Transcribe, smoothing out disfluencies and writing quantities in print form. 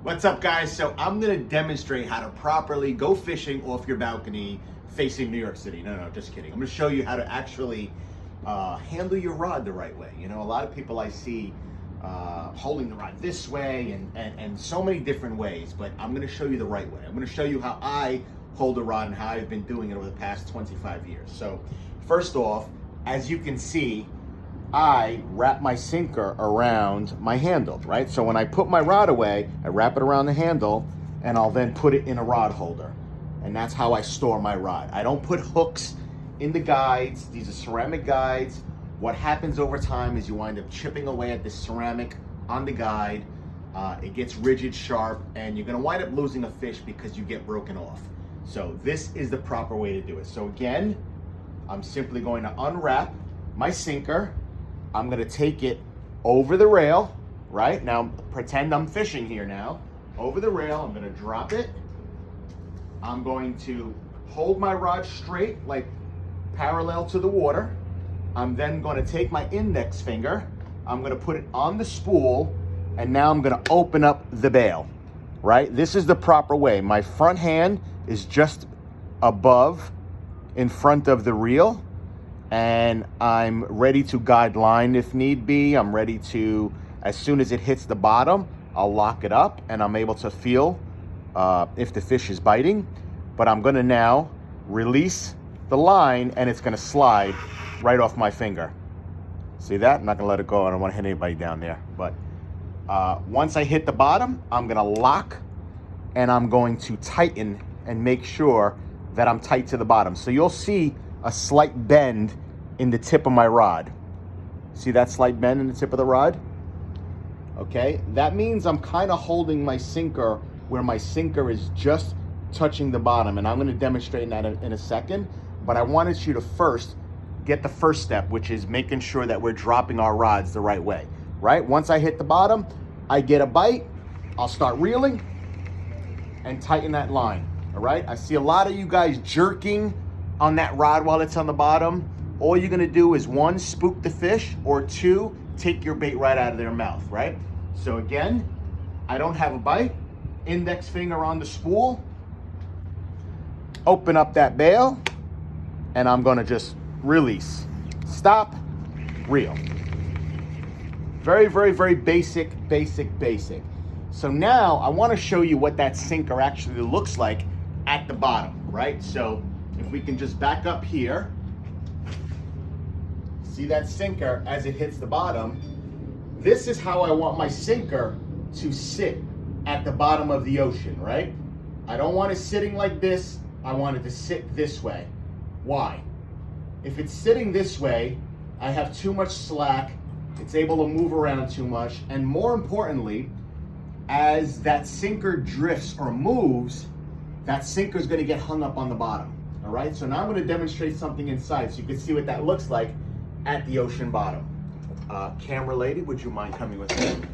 What's up, guys? So I'm gonna demonstrate how to properly go fishing off your balcony facing New York City. No, just kidding. I'm gonna show you how to actually handle your rod the right way. You know, a lot of people I see holding the rod this way and so many different ways, but I'm gonna show you the right way. I'm gonna show you how I hold a rod and how I've been doing it over the past 25 years. So first off, as you can see, I wrap my sinker around my handle, right? So when I put my rod away, I wrap it around the handle and I'll then put it in a rod holder. And that's how I store my rod. I don't put hooks in the guides. These are ceramic guides. What happens over time is you wind up chipping away at the ceramic on the guide. It gets rigid, sharp, and you're gonna wind up losing a fish because you get broken off. So this is the proper way to do it. So again, I'm simply going to unwrap my sinker. I'm gonna take it over the rail, right? Now, pretend I'm fishing here now. Over the rail, I'm gonna drop it. I'm going to hold my rod straight, like parallel to the water. I'm then gonna take my index finger, I'm gonna put it on the spool, and now I'm gonna open up the bail, right? This is the proper way. My front hand is just above, in front of the reel, and I'm ready to guide line if need be. I'm ready to, as soon as it hits the bottom, I'll lock it up and I'm able to feel if the fish is biting. But I'm gonna now release the line and it's gonna slide right off my finger. See that? I'm not gonna let it go. I don't wanna hit anybody down there. But once I hit the bottom, I'm gonna lock and I'm going to tighten and make sure that I'm tight to the bottom. So you'll see a slight bend in the tip of my rod. See that slight bend in the tip of the rod? Okay, that means I'm kind of holding my sinker where my sinker is just touching the bottom, and I'm gonna demonstrate that in a second, but I wanted you to first get the first step, which is making sure that we're dropping our rods the right way, right? Once I hit the bottom, I get a bite, I'll start reeling and tighten that line, all right? I see a lot of you guys jerking on that rod while it's on the bottom. All you're gonna do is one, spook the fish, or two, take your bait right out of their mouth, right? So again, I don't have a bite, index finger on the spool, open up that bail, and I'm gonna just release. Stop, reel. Very, very, very basic. So now I wanna show you what that sinker actually looks like at the bottom, right? So if we can just back up here, see that sinker as it hits the bottom. This is how I want my sinker to sit at the bottom of the ocean, right? I don't want it sitting like this. I want it to sit this way. Why? If it's sitting this way, I have too much slack. It's able to move around too much. And more importantly, as that sinker drifts or moves, that sinker is going to get hung up on the bottom. All right, so now I'm going to demonstrate something inside so you can see what that looks like at the ocean bottom. Camera lady, would you mind coming with me?